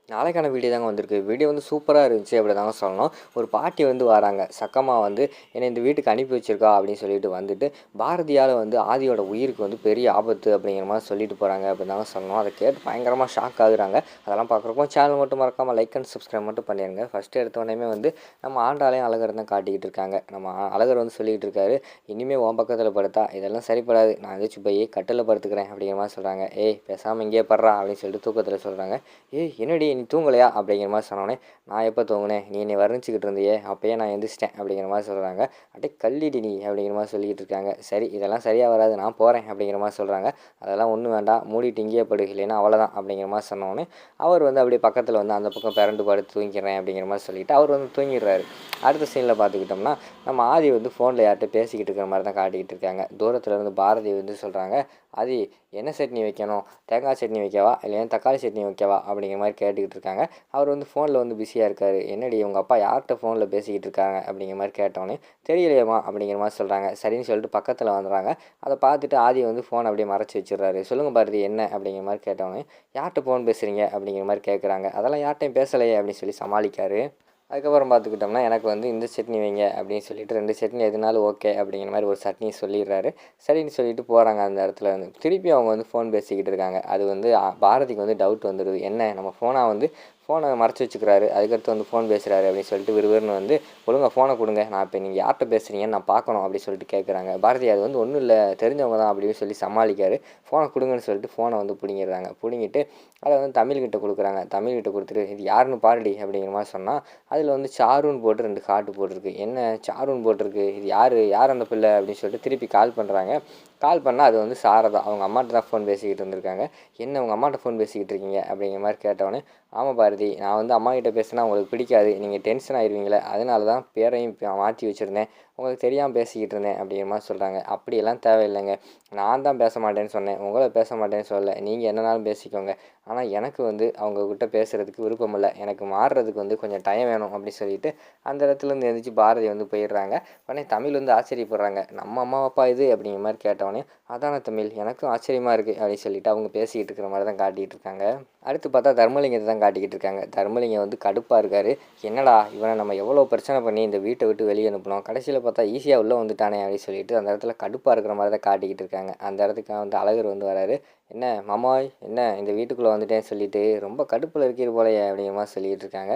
நாளைக்கான வீடியோ தாங்க வந்திருக்கு. வீடியோ வந்து சூப்பரா இருந்துச்சு அப்படி தாங்க சொல்லணும். ஒரு பாட்டி வந்து வராங்க. சக்கமா வந்து என்னை இந்த வீட்டுக்கு அனுப்பி வச்சிருக்கா அப்படின்னு சொல்லிட்டு வந்துட்டு, பாரதியால வந்து ஆதியோட உயிருக்கு வந்து பெரிய ஆபத்து அப்படிங்கிற மாரி சொல்லிட்டு போறாங்க அப்படின்னு தாங்க சொல்லணும். அத கேட்டு பயங்கரமா ஷாக் ஆகுறாங்க. அதெல்லாம் பார்க்குறப்போ சேனல் மட்டும் மறக்காம லைக் அண்ட் சப்ஸ்கிரைப் மட்டும் பண்ணிருங்க. ஃபர்ஸ்ட் எடுத்தோனேயுமே வந்து நம்ம ஆண்டாளையும் அழகரும் தான் காட்டிக்கிட்டு இருக்காங்க. நம்ம அழகர் வந்து சொல்லிட்டு இருக்காரு, "இனிமே உன் பக்கத்துல படுத்தா இதெல்லாம் சரிப்படாது. நான் எந்திரிச்சு போய் கட்டில்ல படுத்துக்கிறேன்" அப்படிங்கிற மாரி சொல்றாங்க. "ஏய் பேசாம இங்கேயே படுறா" அப்படின்னு சொல்லிட்டு தூக்கத்துல சொல்றாங்க. "ஏய் என்னடி நீ தூங்கலையா?" அப்படிங்கிற மாரி சொன்னோனே, "நான் எப்போ தூங்குனேன்? நீ என்னைய வர்ணிச்சுக்கிட்டு இருந்தியே, அப்பயே நான் எந்திரிச்சிட்டேன்" அப்படிங்கிற மாரி சொல்கிறாங்க. "அடே கள்ளிடி நீ" அப்படிங்கிற மாரி சொல்லிக்கிட்டு இருக்காங்க. "சரி இதெல்லாம் சரியா வராது, நான் போகிறேன்" அப்படிங்கிற மாரி சொல்கிறாங்க. "அதெல்லாம் ஒன்றும் வேண்டாம், மூடிட்டு இங்கேயே படு, இல்லைன்னா அவ்வளோதான்" அப்படிங்கிற மாரி சொன்னோனே, அவர் வந்து அப்படியே பக்கத்தில் வந்து அந்த பக்கம் பெரண்டு படுத்து தூங்கிக்கிறேன் அப்படிங்கிற மாரி சொல்லிவிட்டு அவர் வந்து தூங்கிடுறாரு. அடுத்த சீனில் பார்த்துக்கிட்டோம்னா, நம்ம ஆதி வந்து ஃபோனில் யார்கிட்ட பேசிக்கிட்டு இருக்கிற மாதிரி தான் காட்டிக்கிட்டு இருக்காங்க. தூரத்தில் இருந்து பாரதி வந்து சொல்கிறாங்க, "ஆதி என்ன சட்னி வைக்கணும்? தேங்காய் சட்னி வைக்கவா? இல்லைன்னா தக்காளி சட்னி வைக்கவா?" அப்படிங்கிற மாதிரி கேட்டுக்கிட்டு இருக்காங்க. அவர் வந்து ஃபோனில் வந்து பிஸியாக இருக்கார். "என்னடி உங்கள் அப்பா யார்கிட்ட ஃபோனில் பேசிக்கிட்டு இருக்காங்க?" அப்படிங்கிற மாதிரி கேட்டோன்னே, "தெரியலையேம்மா" அப்படிங்கிற மாதிரி சொல்கிறாங்க. சரின்னு சொல்லிட்டு பக்கத்தில் வந்துடுறாங்க. அதை பார்த்துட்டு ஆதி வந்து ஃபோன் அப்படியே மறைச்சி வச்சிடுறாரு. "சொல்லுங்கள் பாரதி என்ன?" அப்படிங்கிற மாதிரி கேட்டோன்னே, "யார்கிட்ட ஃபோன் பேசுகிறீங்க?" அப்படிங்கிற மாதிரி கேட்குறாங்க. "அதெல்லாம் யார்கிட்டையும் பேசலையே" அப்படின்னு சொல்லி சமாளிக்காரு. அதுக்கப்புறம் பார்த்துக்கிட்டோம்னா, "எனக்கு வந்து இந்த சட்னி வைங்க" அப்படின்னு சொல்லிட்டு 2 சட்னி எதுனாலும் ஓகே அப்படிங்கிற மாதிரி ஒரு சட்னி சொல்லிடுறாரு. சரின்னு சொல்லிட்டு போகிறாங்க அந்த இடத்துல இருந்து. திருப்பி அவங்க வந்து ஃபோன் பேசிக்கிட்டு இருக்காங்க. அது வந்து பாரதிக்கு வந்து டவுட் வந்துடுது. என்ன நம்ம ஃபோனை மறைச்சி வச்சுக்கிறாரு. அதுக்கடுத்து வந்து ஃபோன் பேசுகிறாரு அப்படின்னு சொல்லிட்டு விறுவிறுன்னு வந்து, "ஒழுங்கா ஃபோனை கொடுங்க. நான் இப்போ நீங்கள் யார்கிட்ட பேசுகிறீங்கன்னு நான் பார்க்கணும்" அப்படின்னு சொல்லிட்டு கேட்குறாங்க. பாரதி அது வந்து ஒன்றும் இல்லை, தெரிஞ்சவங்க தான் அப்படின்னு சொல்லி சமாளிக்காரு. "ஃபோனை கொடுங்கன்னு" சொல்லிட்டு ஃபோனை வந்து பிடுங்கிடுறாங்க. பிடுங்கிட்டு அதை வந்து தமிழ்கிட்ட கொடுக்குறாங்க. தமிழ்கிட்ட கொடுத்துட்டு, "இது யாருன்னு பாருடி" அப்படிங்கிற மாதிரி சொன்னால், அதில் வந்து சாருன்னு போட்டு 2 ஹார்ட் போட்டிருக்கு. "என்ன சாருன்னு போட்டிருக்கு, இது யார் அந்த பிள்ளை?" அப்படின்னு சொல்லிட்டு திருப்பி கால் பண்ணுறாங்க. கால் பண்ணால் அது வந்து சாரதா. அவங்க அம்மாட்ட தான் ஃபோன் பேசிக்கிட்டு இருந்திருக்காங்க. "என்ன உங்கள் அம்மாட்ட ஃபோன் பேசிக்கிட்டு இருக்கீங்க?" அப்படிங்கிற மாதிரி கேட்டவுடனே, "ஆமாம் பாரதி, நான் வந்து அம்மாகிட்ட பேசினா உங்களுக்கு பிடிக்காது, நீங்கள் டென்ஷன் ஆயிடுவீங்களே, அதனால தான் பேரையும் மாற்றி வச்சுருந்தேன், உங்களுக்கு தெரியாமல் பேசிக்கிட்டு இருந்தேன்" அப்படிங்கிற மாதிரி சொல்கிறாங்க. "அப்படியெல்லாம் தேவையில்லைங்க, நான் தான் பேச மாட்டேன்னு சொன்னேன், உங்களை பேச மாட்டேன்னு சொல்லலை, நீங்கள் என்னனாலும் பேசிக்கோங்க. ஆனால் எனக்கு வந்து அவங்கக்கிட்ட பேசுகிறதுக்கு விருப்பம் இல்லை, எனக்கு மாறுறதுக்கு வந்து கொஞ்சம் டைம் வேணும்" அப்படின்னு சொல்லிட்டு அந்த இடத்துலேருந்து எழுந்திரிச்சு பாரதி வந்து போயிடுறாங்க. உடனே தமிழ் வந்து ஆச்சரியப்படுறாங்க. "நம்ம அம்மா அப்பா இது?" அப்படிங்கிற மாதிரி கேட்டவுடனே, "அதான தமிழ், எனக்கும் ஆச்சரியமாக இருக்குது" அப்படின்னு சொல்லிட்டு அவங்க பேசிக்கிட்டு இருக்கிற மாதிரி தான் காட்டிகிட்டு இருக்காங்க. அடுத்து பார்த்தா தர்மலிங்கத்தை தான் காட்டிக்கிட்டு இருக்காங்க. தர்மலிங்கம் வந்து கடுப்பாக இருக்கார். "என்னடா இவனை நம்ம எவ்வளோ பிரச்சனை பண்ணி இந்த வீட்டை விட்டு வெளியே அனுப்பினோம், கடைசியில் பார்த்தா ஈஸியாக உள்ளே வந்துட்டானே" அப்படின்னு சொல்லிட்டு அந்த இடத்துல கடுப்பாக இருக்கிற மாதிரி தான் காட்டிக்கிட்டு இருக்காங்க. அந்த இடத்துக்கு வந்து அழகர் வந்து வராரு. "என்ன மாமாய், என்ன இந்த வீட்டுக்குள்ளே வந்துட்டேன்னு சொல்லிட்டு ரொம்ப கடுப்பில் இருக்கிற போலயே" அப்படிங்கிற மாதிரி சொல்லிகிட்டு இருக்காங்க.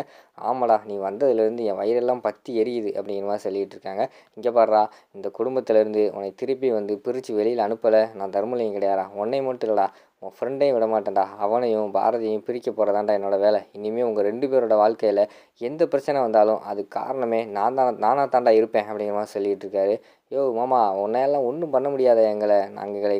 "ஆமாடா, நீ வந்ததுலேருந்து என் வயிறெல்லாம் பற்றி எரியுது" அப்படிங்கிற மாதிரி சொல்லிகிட்டு இருக்காங்க. "இங்கே பாருடா, இந்த குடும்பத்திலேருந்து உன்னை திருப்பி வந்து பிரித்து வெளியில் அனுப்பலை நான் தர்மலிங்கம் கிடையாதா, உன்னை மட்டும் இல்லைடா, உன் ஃப்ரெண்டையும் விட மாட்டேன்டா, அவனையும் பாரதியையும் பிரிக்க போகிறதாண்டா என்னோடய வேலை. இனிமேல் உங்கள் 2 பேரோட வாழ்க்கையில் எந்த பிரச்சனை வந்தாலும் அதுக்கு காரணமே நானாக தாண்டா இருப்பேன்" அப்படிங்கிற மாதிரி சொல்லிகிட்டு இருக்காரு. "யோவ் மாமா, உன்னையெல்லாம் ஒன்றும் பண்ண முடியாத எங்களை,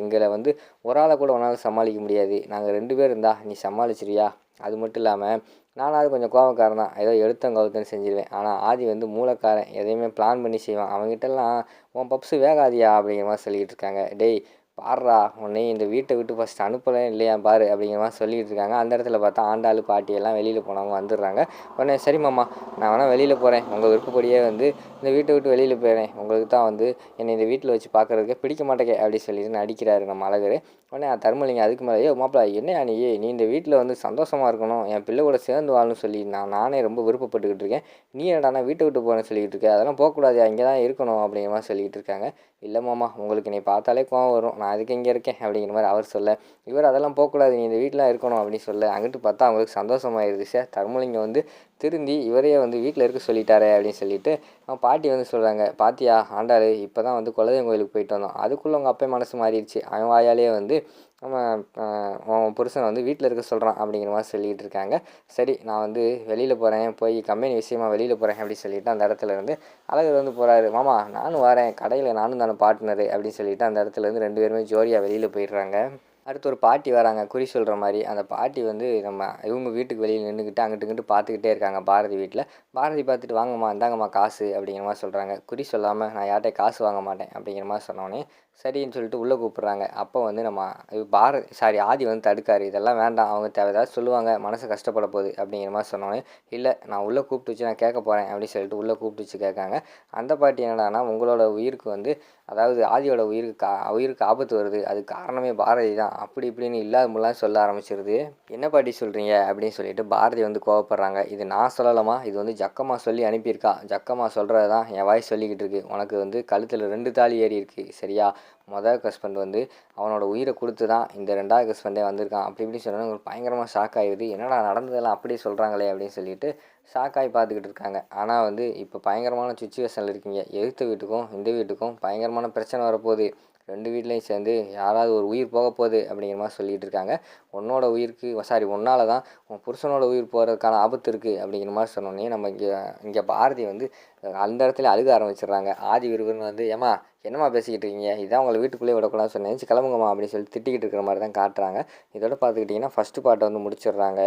எங்களை வந்து ஒரு ஆளை கூட உன்னால் சமாளிக்க முடியாது, நாங்கள் 2 பேர் இருந்தா நீ சமாளிச்சிருவியா? அது மட்டும் இல்லாமல் நானாவது கொஞ்சம் கோவக்காரன் தான், ஏதோ எடுத்தேன் கவுத்தேன்னு செஞ்சிருவேன், ஆனால் ஆதி வந்து மூளைக்காரன், எதையுமே பிளான் பண்ணி செய்வான், அவன்கிட்டலாம் உன் பப்ஸு வேகாதியா" அப்படிங்கிற மாதிரி சொல்லிக்கிட்டு இருக்காங்க. "டேய் பாருடா, உன்னையும் இந்த வீட்டை விட்டு ஃபஸ்ட்டு அனுப்பலை இல்லையா பாரு" அப்படிங்கிற மாதிரி சொல்லிகிட்டு இருக்காங்க. அந்த இடத்துல பார்த்தா ஆண்டாளு பாட்டி எல்லாம் வெளியில் போனவங்க வந்துடுறாங்க. உடனே, "சரி மாமா, நான் வேணால் வெளியில் போகிறேன், உங்கள் விருப்பப்படியே வந்து இந்த வீட்டை விட்டு வெளியில் போயிடுறேன், உங்களுக்கு தான் வந்து என்னை இந்த வீட்டில் வச்சு பார்க்குறதுக்கே பிடிக்க மாட்டேங்க" அப்படி சொல்லிட்டு நடிக்கிறாரு நம்ம அழகர். உடனே தர்மலிங்கம் அதுக்கு மேலே, "ஏ மாப்பிள, என்னையா நீ இந்த வீட்டில் வந்து சந்தோஷமாக இருக்கணும், என் பிள்ளை கூட சேர்ந்து வாழணும்னு சொல்லி நானே ரொம்ப விருப்பப்பட்டுக்கிட்டு இருக்கேன், நீ என்னடானா வீட்டை விட்டு போகிறேன்னு சொல்லிக்கிட்டு இருக்க, அதெல்லாம் போகக்கூடாது, இங்கே தான் இருக்கணும்" அப்படிங்கிற மாதிரி சொல்லிக்கிட்டு இருக்காங்க. "இல்லை மாமா, உங்களுக்கு என்னை பார்த்தாலே கோவம் வரும், நான் அதுக்கு இங்கே இருக்கேன்" அப்படிங்கிற மாதிரி அவர் சொல்ல, இவர் "அதெல்லாம் போகக்கூடாது, நீ இந்த வீட்டில் இருக்கணும்" அப்படின்னு சொல்ல, அங்கிட்டு பார்த்தா அவங்களுக்கு சந்தோஷமாயிருது. தர்மலிங்கம் வந்து திருந்தி இவரையே வந்து வீட்டில் இருக்க சொல்லிட்டாரே அப்படின்னு சொல்லிட்டு அவன் பாட்டி வந்து சொல்கிறாங்க. "பாத்தியா ஆண்டாளு, இப்போ தான் வந்து குலதெய்வம் கோயிலுக்கு போயிட்டு வந்தோம், அதுக்குள்ளே உங்கள் அப்பா மனசு மாறிடுச்சு, அவன் வாயாலேயே வந்து நம்ம உன் புருஷனை வந்து வீட்டில் இருக்க சொல்கிறான்" அப்படிங்கிற மாதிரி சொல்லிகிட்டு இருக்காங்க. "சரி, நான் வந்து வெளியில் போகிறேன், போய் கம்பெனி விஷயமா வெளியில் போகிறேன்" அப்படின்னு சொல்லிட்டு அந்த இடத்துல இருந்து அழகர் வந்து போகிறாரு. "மாமா நானும் வரேன், கடையில் நானும் தானே பார்ட்னரு" அப்படின்னு சொல்லிட்டு அந்த இடத்துல இருந்து 2 பேருமே ஜோடியாக வெளியில் போயிடுறாங்க. அடுத்து ஒரு பாட்டி வராங்க, குறி சொல்கிற மாதிரி. அந்த பாட்டி வந்து நம்ம இவங்க வீட்டுக்கு வெளியில் நின்றுக்கிட்டு அங்கிட்டு இங்கிட்டு பார்த்துக்கிட்டே இருக்காங்க பாரதி வீட்டில். பாரதி பார்த்துட்டு, "வாங்கம்மா, இந்தாங்கம்மா காசு" அப்படிங்கிற மாதிரி சொல்கிறாங்க. குறி சொல்லாமல், "நான் யார்கிட்டையும் காசு வாங்க மாட்டேன்" அப்படிங்கிற மாதிரி சொன்னோடனே சரின்னு சொல்லிட்டு உள்ளே கூப்பிட்றாங்க. அப்போ வந்து நம்ம ஆதி வந்து தடுக்காரு. "இதெல்லாம் வேண்டாம், அவங்க ஏதாவது சொல்லுவாங்க, மனசு கஷ்டப்பட போகுது" அப்படிங்கிற மாதிரி சொன்னோடனே, "இல்லை, நான் உள்ளே கூப்பிட்டு வச்சு நான் கேட்க போகிறேன்" அப்படின்னு சொல்லிட்டு உள்ளே கூப்பிட்டு வச்சு கேட்காங்க. அந்த பாட்டி என்னடான்னா, "உங்களோட உயிருக்கு வந்து, அதாவது ஆதியோட உயிருக்கு ஆபத்து வருது, அதுக்கு காரணமே பாரதி தான், அப்படி இப்படின்னு இல்லாதமெல்லாம் சொல்ல ஆரம்பிச்சிருது. என்ன பாட்டி சொல்கிறீங்க அப்படின்னு சொல்லிட்டு பாரதி வந்து கோவப்படுறாங்க. இது நான் சொல்லலாமா, இது வந்து ஜக்கம்மா சொல்லி அனுப்பியிருக்கா. ஜக்கம்மா சொல்கிறது தான் என் வாய் சொல்லிக்கிட்டு இருக்கு. உனக்கு வந்து கழுத்தில் 2 தாலி ஏறி இருக்கு சரியா. மொதல் ஹஸ்பண்ட் வந்து அவனோட உயிரை கொடுத்து தான் இந்த 2வது ஹஸ்பண்டே வந்திருக்கான். அப்படி இப்படி சொன்னோன்னா உங்களுக்கு பயங்கரமாக ஷாக் ஆகிடுது. என்னடா நடந்ததெல்லாம் அப்படியே சொல்கிறாங்களே அப்படின்னு சொல்லிட்டு ஷாக்காகி பார்த்துக்கிட்டு இருக்காங்க. ஆனால் வந்து இப்போ பயங்கரமான சுச்சுவேஷனில் இருக்கீங்க. எதிர்த்த வீட்டுக்கும் இந்த வீட்டுக்கும் பயங்கரமான பிரச்சனை வரப்போகுது. 2 வீட்லேயும் சேர்ந்து யாராவது ஒரு உயிர் போக போகுது அப்படிங்கிற மாதிரி சொல்லிகிட்டு இருக்காங்க. உன்னோட உயிருக்கு உன்னால தான் உன் புருஷனோட உயிர் போகிறதுக்கான ஆபத்து இருக்குது அப்படிங்கிற மாதிரி சொன்னோன்னே நம்ம இங்கே பாரதி வந்து அந்த இடத்துல அழுக ஆரம்பிச்சிடுறாங்க. ஆதி விருவன் வந்து ஏம்மா என்னம்மா பேசிக்கிட்டு இருக்கீங்க, இதான் உங்களை வீட்டுக்குள்ளே விடக்கூடாதுன்னு சொன்னேன், கிளம்புங்கம்மா அப்படின்னு சொல்லி திட்டிக்கிட்டு இருக்கிற மாதிரி தான் காட்டுறாங்க. இதோட பார்த்துக்கிட்டிங்கன்னா ஃபஸ்ட்டு பார்ட்டை வந்து முடிச்சிடுறாங்க.